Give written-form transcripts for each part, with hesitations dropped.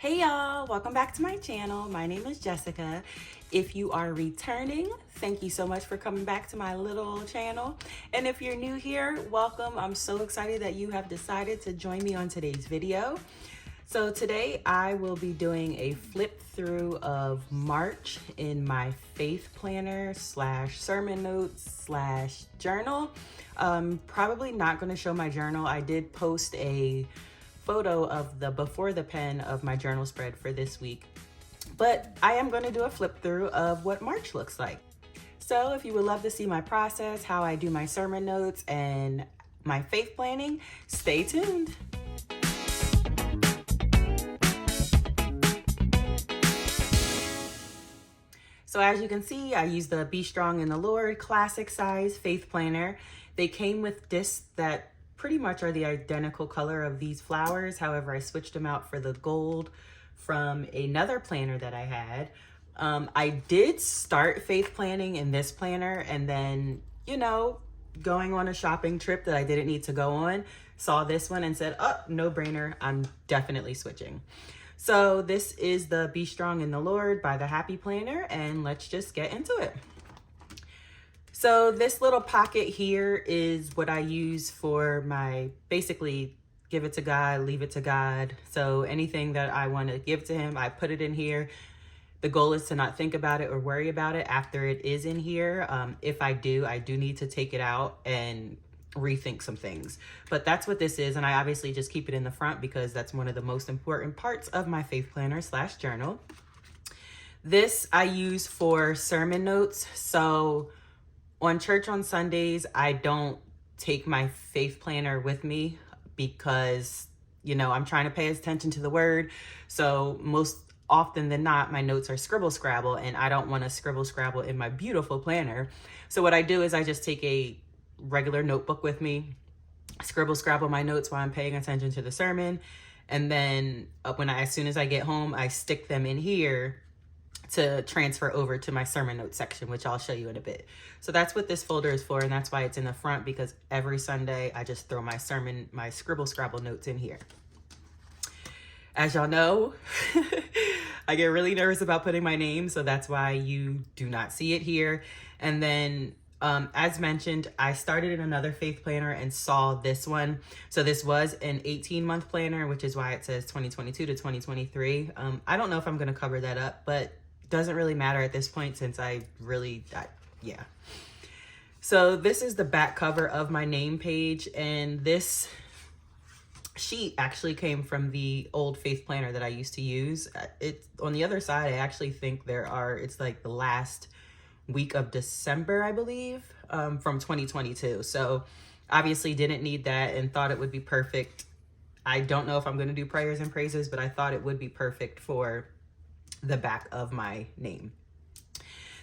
Hey y'all, welcome back to my channel. My name is Jessica. If you are returning, thank you so much for coming back to my little channel. And if you're new here, welcome. I'm so excited that you have decided to join me on today's video. So today I will be doing a flip through of March in my faith planner slash sermon notes slash journal. Probably not going to show my journal. I did post a photo of the before the pen of my journal spread for this week, but I am going to do a flip through of what March looks like. So if you would love to see my process, how I do my sermon notes and my faith planning, stay tuned. So as you can see, I use the Be Strong in the Lord classic size faith planner. They came with discs that pretty much are the identical color of these flowers. However, I switched them out for the gold from another planner that I had. I did start faith planning in this planner, and then, going on a shopping trip that I didn't need to go on, saw this one and said, oh, no brainer, I'm definitely switching. So this is the Be Strong in the Lord by the Happy Planner, and let's just get into it. So this little pocket here is what I use for my, basically, give it to God, leave it to God. So anything that I want to give to him, I put it in here. The goal is to not think about it or worry about it after it is in here. If I do need to take it out and rethink some things. But that's what this is, and I obviously just keep it in the front because that's one of the most important parts of my faith planner slash journal. This I use for sermon notes. So on church on Sundays, I don't take my faith planner with me because, I'm trying to pay attention to the word. So most often than not, my notes are scribble scrabble, and I don't want to scribble scrabble in my beautiful planner. So what I do is I just take a regular notebook with me, scribble scrabble my notes while I'm paying attention to the sermon. And then as soon as I get home, I stick them in here to transfer over to my sermon notes section, which I'll show you in a bit. So that's what this folder is for, and that's why it's in the front, because every Sunday I just throw my scribble scrabble notes in here. As y'all know, I get really nervous about putting my name, so that's why you do not see it here. And then as mentioned, I started in another faith planner and saw this one. So this was an 18-month planner, which is why it says 2022 to 2023. I don't know if I'm going to cover that up, but doesn't really matter at this point since yeah. So this is the back cover of my name page, and this sheet actually came from the old faith planner that I used to use. It's on the other side. I actually think it's like the last week of December, I believe, from 2022. So obviously didn't need that and thought it would be perfect. I don't know if I'm going to do prayers and praises, but I thought it would be perfect for the back of my name.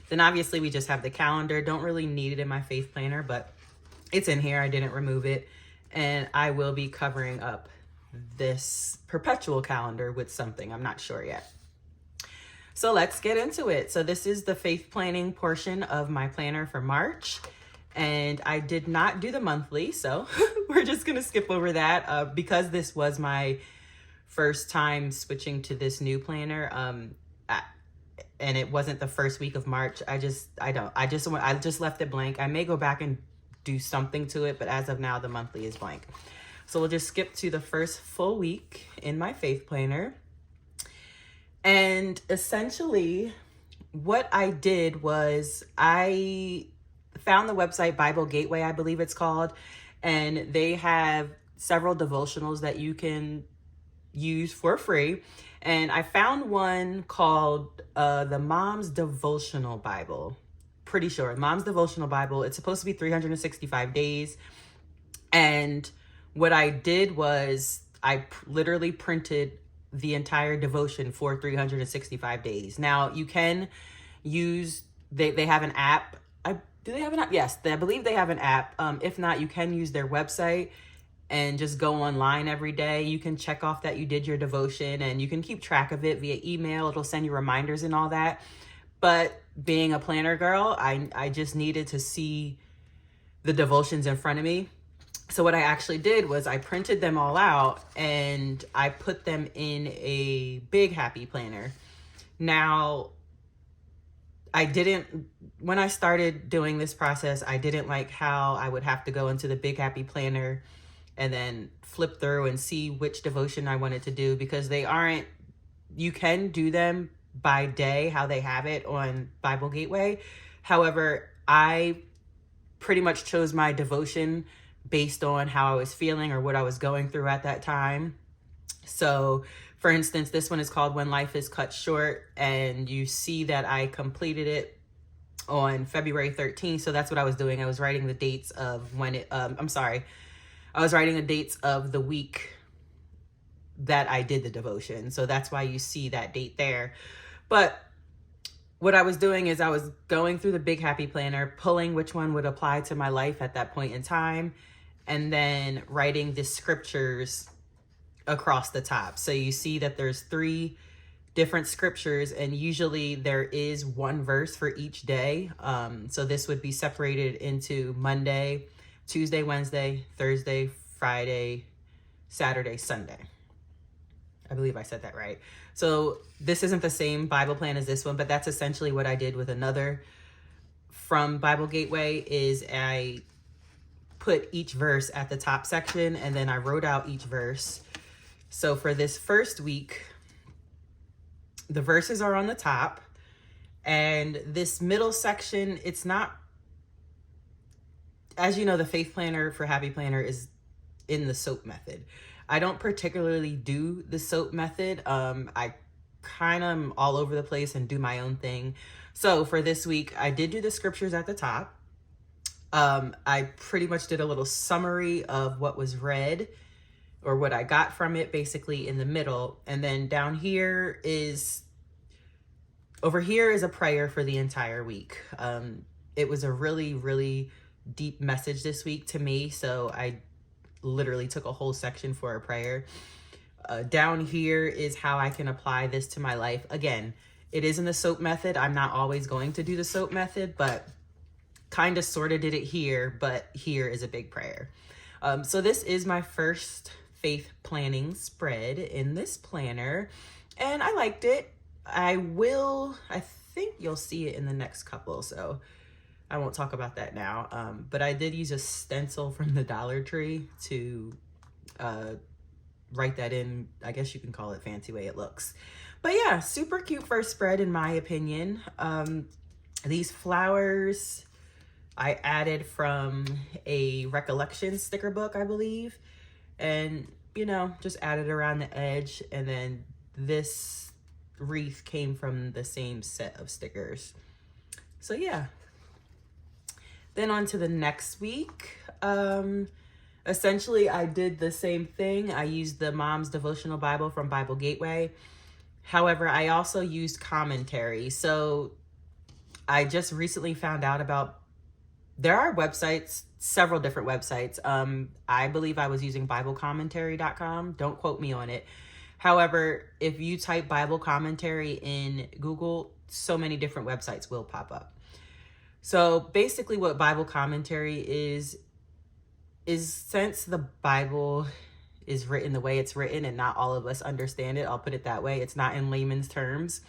Then obviously we just have the calendar. Don't really need it in my faith planner, but it's in here. I didn't remove it. And I will be covering up this perpetual calendar with something. I'm not sure yet. So let's get into it. So this is the faith planning portion of my planner for March. And I did not do the monthly, so we're just going to skip over that because this was my first time switching to this new planner. And it wasn't the first week of March. I just left it blank. I may go back and do something to it, but as of now, the monthly is blank. So we'll just skip to the first full week in my faith planner. And essentially what I did was I found the website Bible Gateway, I believe it's called, and they have several devotionals that you can use for free. And I found one called the Mom's Devotional Bible. Pretty sure, Mom's Devotional Bible. It's supposed to be 365 days. And what I did was I literally printed the entire devotion for 365 days. Now you can use, they have an app. Do they have an app? Yes, I believe they have an app. If not, you can use their website and just go online every day. You can check off that you did your devotion, and you can keep track of it via email. It'll send you reminders and all that. But being a planner girl, I just needed to see the devotions in front of me. So what I actually did was I printed them all out and I put them in a big happy planner. Now, when I started doing this process, I didn't like how I would have to go into the big happy planner and then flip through and see which devotion I wanted to do, because you can do them by day, how they have it on Bible Gateway. However, I pretty much chose my devotion based on how I was feeling or what I was going through at that time. So for instance, this one is called When Life is Cut Short, and you see that I completed it on February 13th. So that's what I was doing. I was writing the dates of when it, I was writing the dates of the week that I did the devotion. So that's why you see that date there. But what I was doing is I was going through the big happy planner, pulling which one would apply to my life at that point in time, and then writing the scriptures across the top. So you see that there's 3 different scriptures, and usually there is one verse for each day. So this would be separated into Monday, Tuesday, Wednesday, Thursday, Friday, Saturday, Sunday. I believe I said that right. So this isn't the same Bible plan as this one, but that's essentially what I did with another from Bible Gateway. Is I put each verse at the top section, and then I wrote out each verse. So for this first week, the verses are on the top, and this middle section, it's not, as you know, the faith planner for Happy Planner is in the SOAP method. I don't particularly do the SOAP method. I kind of am all over the place and do my own thing. So for this week, I did do the scriptures at the top. I pretty much did a little summary of what was read or what I got from it basically in the middle. And then over here is a prayer for the entire week. It was a really, really deep message this week to me. So I literally took a whole section for a prayer. Down here is how I can apply this to my life. Again, it is in the SOAP method. I'm not always going to do the SOAP method, but kind of sort of did it here, but here is a big prayer. So this is my first faith planning spread in this planner, and I liked it. I think you'll see it in the next couple, so I won't talk about that now. But I did use a stencil from the Dollar Tree to write that in. I guess you can call it fancy way it looks. But yeah, super cute first spread in my opinion. These flowers I added from a recollection sticker book, I believe. And, just added around the edge. And then this wreath came from the same set of stickers. So yeah. Then on to the next week. Essentially, I did the same thing. I used the Mom's Devotional Bible from Bible Gateway. However, I also used commentary. So I just recently found out there are websites, several different websites. I believe I was using BibleCommentary.com. Don't quote me on it. However, if you type Bible commentary in Google, so many different websites will pop up. So basically what Bible commentary is since the Bible is written the way it's written and not all of us understand it, I'll put it that way. It's not in layman's terms.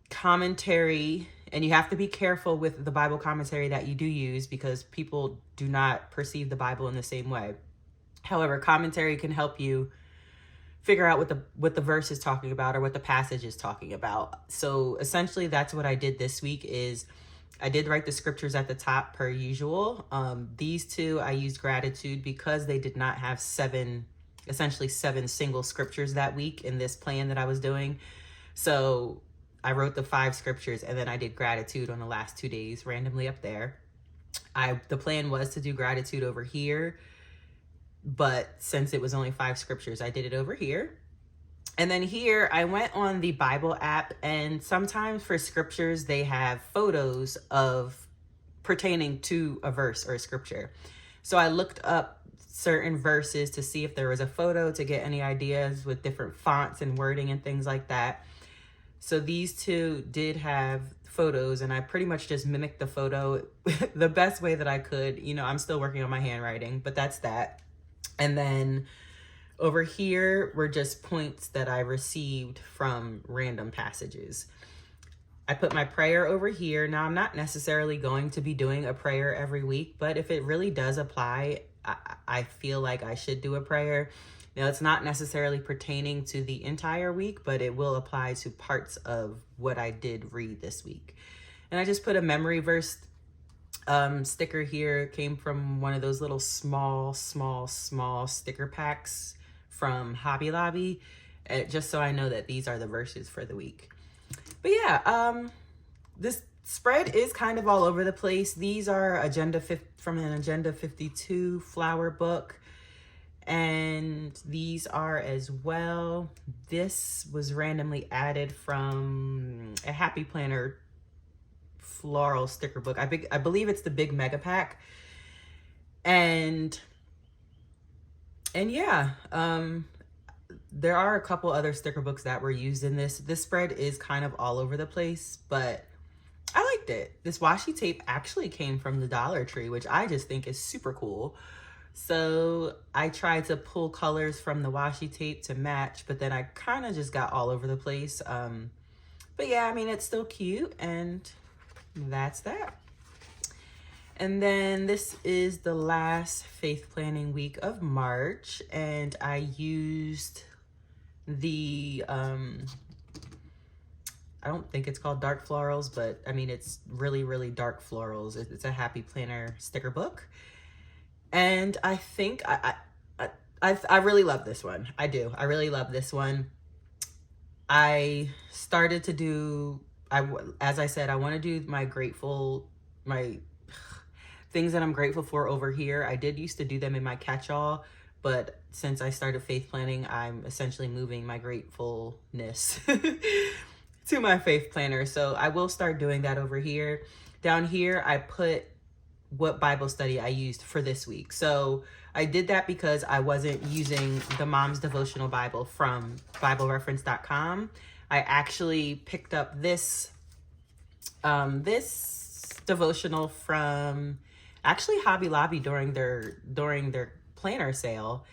Commentary, and you have to be careful with the Bible commentary that you do use because people do not perceive the Bible in the same way. However, commentary can help you figure out what the verse is talking about or what the passage is talking about. So essentially that's what I did this week. Is I did write the scriptures at the top per usual. These two I used gratitude because they did not have essentially seven single scriptures that week in this plan that I was doing. So I wrote the 5 scriptures and then I did gratitude on the last 2 days randomly up there. The plan was to do gratitude over here, but since it was only 5 scriptures, I did it over here. And then here I went on the Bible app, and sometimes for scriptures, they have photos pertaining to a verse or a scripture. So I looked up certain verses to see if there was a photo to get any ideas with different fonts and wording and things like that. So these two did have photos, and I pretty much just mimicked the photo the best way that I could. You know, I'm still working on my handwriting, but that's that. And then over here were just points that I received from random passages. I put my prayer over here. Now, I'm not necessarily going to be doing a prayer every week, but if it really does apply, I feel like I should do a prayer. Now, it's not necessarily pertaining to the entire week, but it will apply to parts of what I did read this week. And I just put a memory verse sticker here. It came from one of those little small sticker packs from Hobby Lobby, just so I know that these are the verses for the week. But yeah, this spread is kind of all over the place. These are from an Agenda 52 flower book. And these are as well. This was randomly added from a Happy Planner floral sticker book. I believe it's the big mega pack. And yeah, there are a couple other sticker books that were used in this. This spread is kind of all over the place, but I liked it. This washi tape actually came from the Dollar Tree, which I just think is super cool. So I tried to pull colors from the washi tape to match, but then I kind of just got all over the place. But yeah, I mean, it's still cute, and that's that. And then this is the last faith planning week of March, and I used the, I don't think it's called dark florals, but I mean, it's really dark florals. It's a Happy Planner sticker book. And I think I really love this one. I do. I really love this one. I started to do, as I said, I want to do my things that I'm grateful for over here. I did used to do them in my catch-all, but since I started faith planning, I'm essentially moving my gratefulness to my faith planner. So I will start doing that over here. Down here, I put what Bible study I used for this week. So I did that because I wasn't using the Mom's Devotional Bible from BibleReference.com. I actually picked up this devotional from actually Hobby Lobby during their planner sale.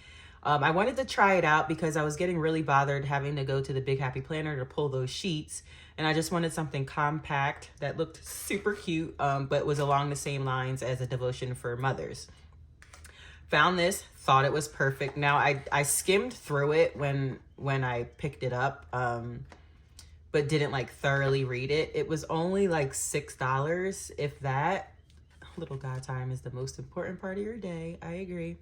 I wanted to try it out because I was getting really bothered having to go to the Big Happy Planner to pull those sheets. And I just wanted something compact that looked super cute, but was along the same lines as a devotion for mothers. Found this, thought it was perfect. Now, I skimmed through it when I picked it up, but didn't like thoroughly read it. It was only like $6, if that. Little God time is the most important part of your day. I agree.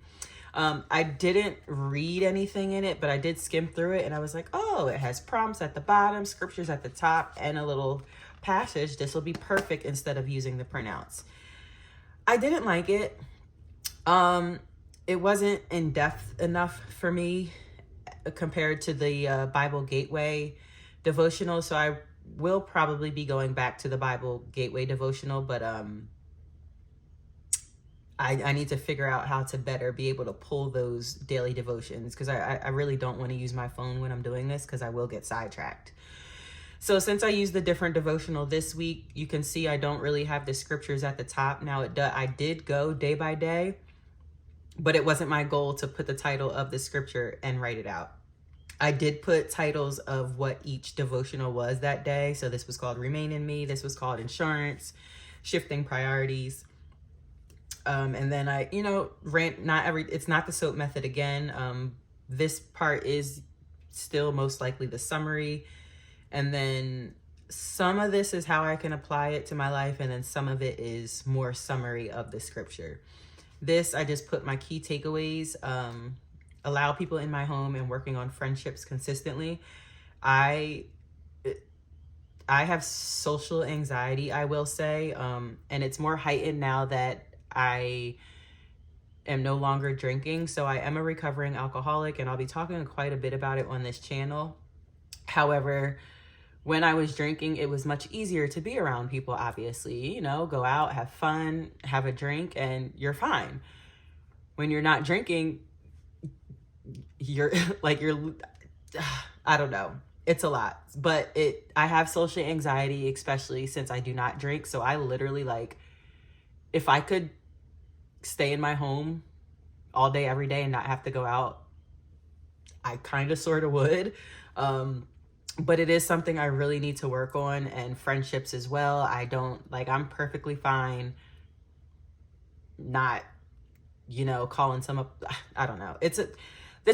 I didn't read anything in it, but I did skim through it, and I was like, oh, it has prompts at the bottom, scriptures at the top, and a little passage. This will be perfect instead of using the printouts. I didn't like it. It wasn't in depth enough for me compared to the Bible Gateway devotional. So I will probably be going back to the Bible Gateway devotional, but I need to figure out how to better be able to pull those daily devotions, because I really don't want to use my phone when I'm doing this, because I will get sidetracked. So since I used the different devotional this week, you can see I don't really have the scriptures at the top. Now I did go day by day, but it wasn't my goal to put the title of the scripture and write it out. I did put titles of what each devotional was that day. So this was called Remain in Me. This was called Insurance, Shifting Priorities. And then I, it's not the SOAP method again. This part is still most likely the summary. And then some of this is how I can apply it to my life. And then some of it is more summary of the scripture. This, I just put my key takeaways, allow people in my home and working on friendships consistently. I have social anxiety, I will say. And it's more heightened now that I am no longer drinking. So I am a recovering alcoholic, and I'll be talking quite a bit about it on this channel. However, when I was drinking, it was much easier to be around people, obviously, go out, have fun, have a drink, and you're fine. When you're not drinking, you're I don't know. it's a lot, but I have social anxiety, especially since I do not drink. So I literally, like, if I could stay in my home all day, every day and not have to go out, I kind of sort of would. But it is something I really need to work on, and friendships as well. I'm perfectly fine not, calling some up. I don't know. It's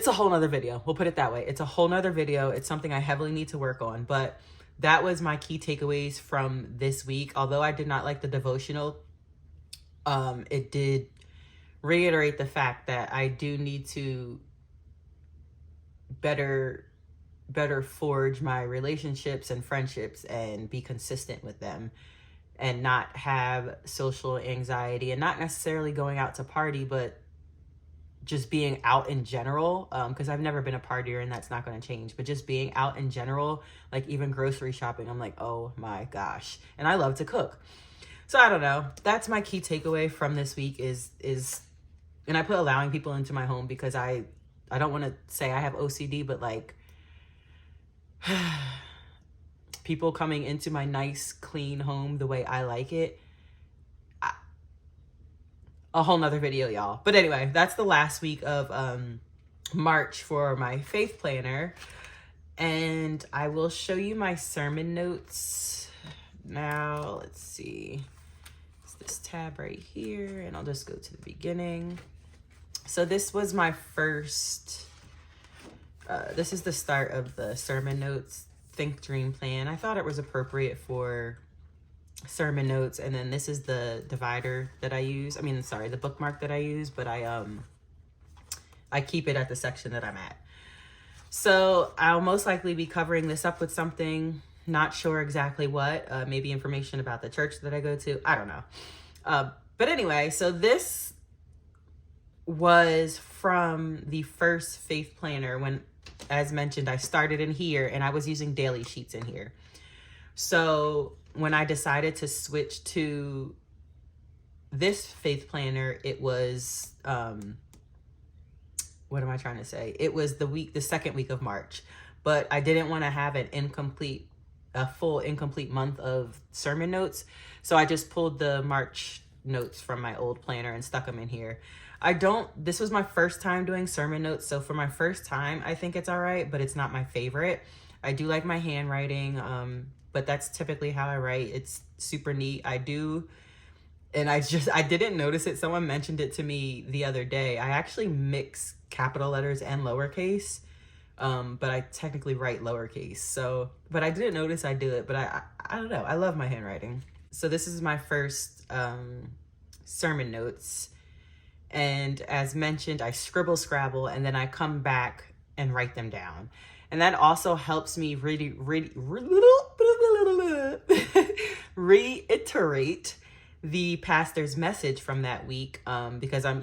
a whole nother video. We'll put it that way. It's a whole nother video. It's something I heavily need to work on, but that was my key takeaways from this week. Although I did not like the devotional, it did reiterate the fact that I do need to better forge my relationships and friendships and be consistent with them, and not have social anxiety, and not necessarily going out to party, but just being out in general. Because I've never been a partier, and that's not going to change, but just being out in general, like even grocery shopping, I'm like, oh my gosh. And I love to cook. So I don't know. That's my key takeaway from this week is, and I put allowing people into my home because I don't want to say I have OCD, but like, people coming into my nice, clean home the way I like it. A whole nother video, y'all. But anyway, that's the last week of March for my faith planner. And I will show you my sermon notes now. Let's see. It's this tab right here, and I'll just go to the beginning. So this was my first... this is the start of the sermon notes, think, dream, plan. I thought it was appropriate for sermon notes. And then this is the divider that I use. The bookmark that I use, but I keep it at the section that I'm at. So I'll most likely be covering this up with something, not sure exactly what, maybe information about the church that I go to. I don't know. But anyway, so this was from the first faith planner when, as mentioned, I started in here and I was using daily sheets in here. So when I decided to switch to this faith planner, it was, what am I trying to say? It was the second week of March, but I didn't want to have a full incomplete month of sermon notes. So I just pulled the March notes from my old planner and stuck them in here. This was my first time doing sermon notes. So for my first time, I think it's all right, but it's not my favorite. I do like my handwriting, but that's typically how I write. It's super neat. I didn't notice it. Someone mentioned it to me the other day. I actually mix capital letters and lowercase, but I technically write lowercase. So, but I didn't notice I do it, but I don't know. I love my handwriting. So this is my first sermon notes. And as mentioned, I scribble scrabble, and then I come back and write them down. And that also helps me reiterate the pastor's message from that week, because I'm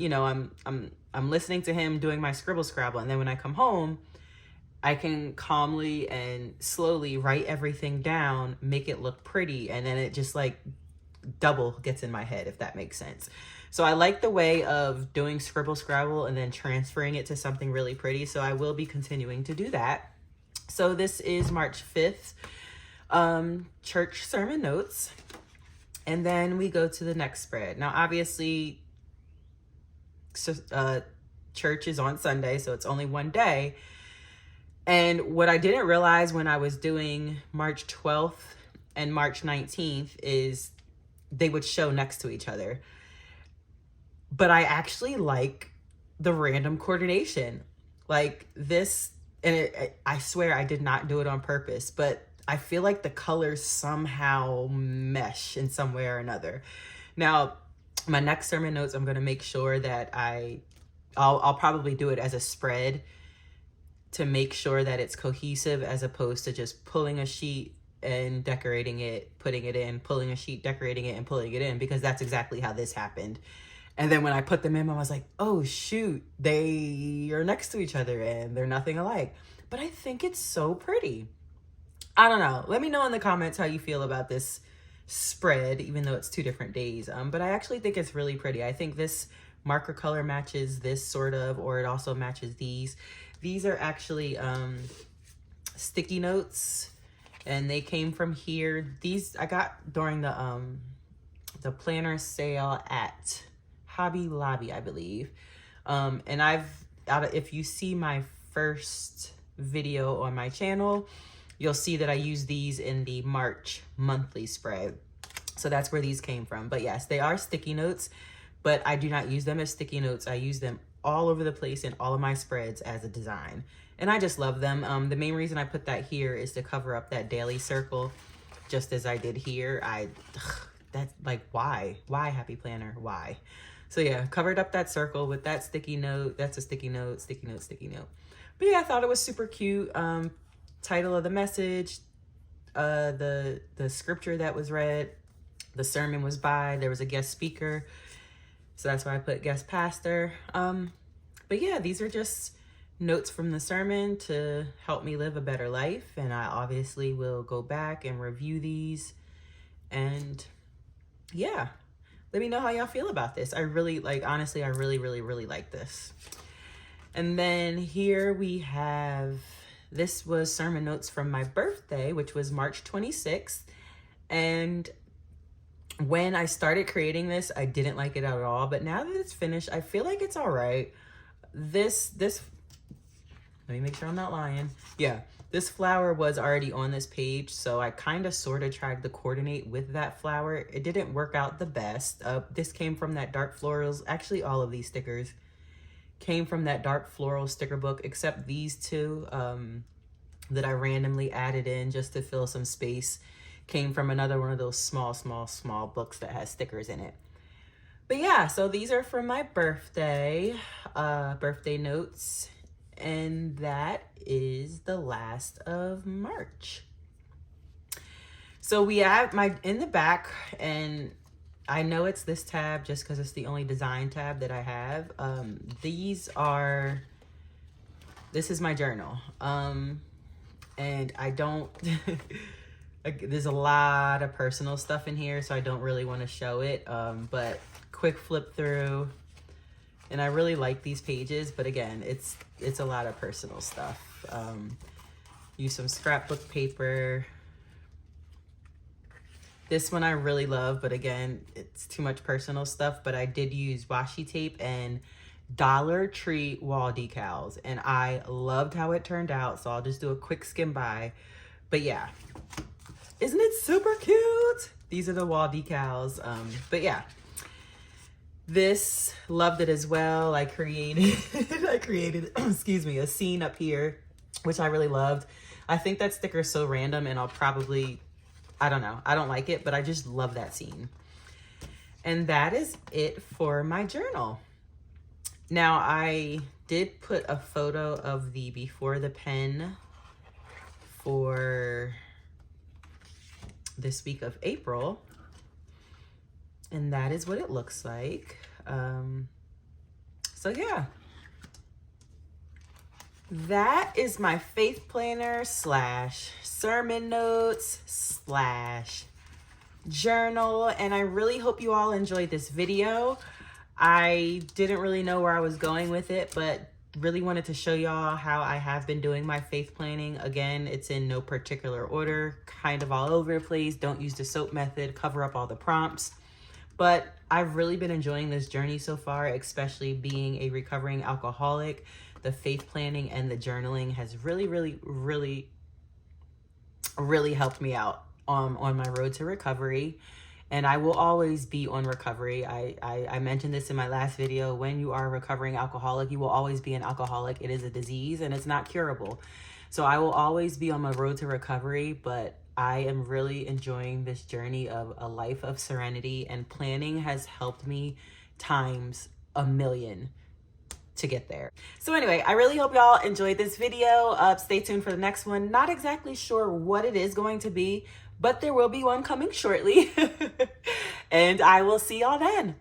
listening to him doing my scribble scrabble, and then when I come home, I can calmly and slowly write everything down, make it look pretty, and then it just like double gets in my head, if that makes sense. So I like the way of doing scribble scrabble and then transferring it to something really pretty. So I will be continuing to do that. So this is March 5th, church sermon notes. And then we go to the next spread. Now, obviously, church is on Sunday, so it's only one day. And what I didn't realize when I was doing March 12th and March 19th is they would show next to each other. But I actually like the random coordination. Like this, and I swear I did not do it on purpose, but I feel like the colors somehow mesh in some way or another. Now, my next sermon notes, I'm going to make sure that I'll probably do it as a spread to make sure that it's cohesive, as opposed to just pulling a sheet and decorating it, putting it in, pulling a sheet, decorating it, and pulling it in, because that's exactly how this happened. And then when I put them in, I was like, oh shoot, they are next to each other and they're nothing alike. But I think it's so pretty. I don't know. Let me know in the comments how you feel about this spread, even though it's 2 different days. But I actually think it's really pretty. I think this marker color matches this sort of, or it also matches these. These are actually sticky notes, and they came from here. These I got during the planner sale at Hobby Lobby, I believe. And if you see my first video on my channel, you'll see that I use these in the March monthly spread. So that's where these came from. But yes, they are sticky notes, but I do not use them as sticky notes. I use them all over the place in all of my spreads as a design. And I just love them. The main reason I put that here is to cover up that daily circle, just as I did here. That's like, why? Why, Happy Planner? Why? So yeah, covered up that circle with that sticky note. That's a sticky note, sticky note, sticky note. But yeah, I thought it was super cute. Title of the message, the scripture that was read, the sermon was by, there was a guest speaker. So that's why I put guest pastor. But yeah, these are just notes from the sermon to help me live a better life. And I obviously will go back and review these. And yeah, let me know how y'all feel about this. I really honestly, I really, really, really like this. And then here we have, this was sermon notes from my birthday, which was March 26th. And when I started creating this, I didn't like it at all. But now that it's finished, I feel like it's all right. This, let me make sure I'm not lying. Yeah, this flower was already on this page. So I kind of sort of tried to coordinate with that flower. It didn't work out the best. This came from that dark florals. Actually, all of these stickers came from that dark floral sticker book, except these two that I randomly added in just to fill some space. Came from another one of those small books that has stickers in it. But yeah, so these are from my birthday notes, and that is the last of March. So we have in the back, and I know it's this tab just because it's the only design tab that I have. This is my journal. And I don't, there's a lot of personal stuff in here, so I don't really want to show it. But quick flip through, and I really like these pages, but again, it's a lot of personal stuff. Use some scrapbook paper. This one I really love, but again, it's too much personal stuff, but I did use washi tape and Dollar Tree wall decals, and I loved how it turned out, so I'll just do a quick skim by. But yeah, isn't it super cute? These are the wall decals. But yeah, this, loved it as well. I created, excuse me, a scene up here, which I really loved. I think that sticker is so random, and I'll probably, I don't know, I don't like it, but I just love that scene. And that is it for my journal. Now, I did put a photo of the before the pen for this week of April. And that is what it looks like. So yeah. That is my faith planner / sermon notes / journal. And I really hope you all enjoyed this video. I didn't really know where I was going with it, but really wanted to show y'all how I have been doing my faith planning. Again, it's in no particular order, kind of all over the place. Don't use the soap method, cover up all the prompts. But I've really been enjoying this journey so far, especially being a recovering alcoholic. The faith planning and the journaling has really, really, really, really helped me out on my road to recovery. And I will always be on recovery. I mentioned this in my last video. When you are a recovering alcoholic, you will always be an alcoholic. It is a disease and it's not curable. So I will always be on my road to recovery, but I am really enjoying this journey of a life of serenity, and planning has helped me times a million to get there. So anyway, I really hope y'all enjoyed this video. Stay tuned for the next one. Not exactly sure what it is going to be, but there will be one coming shortly. And I will see y'all then.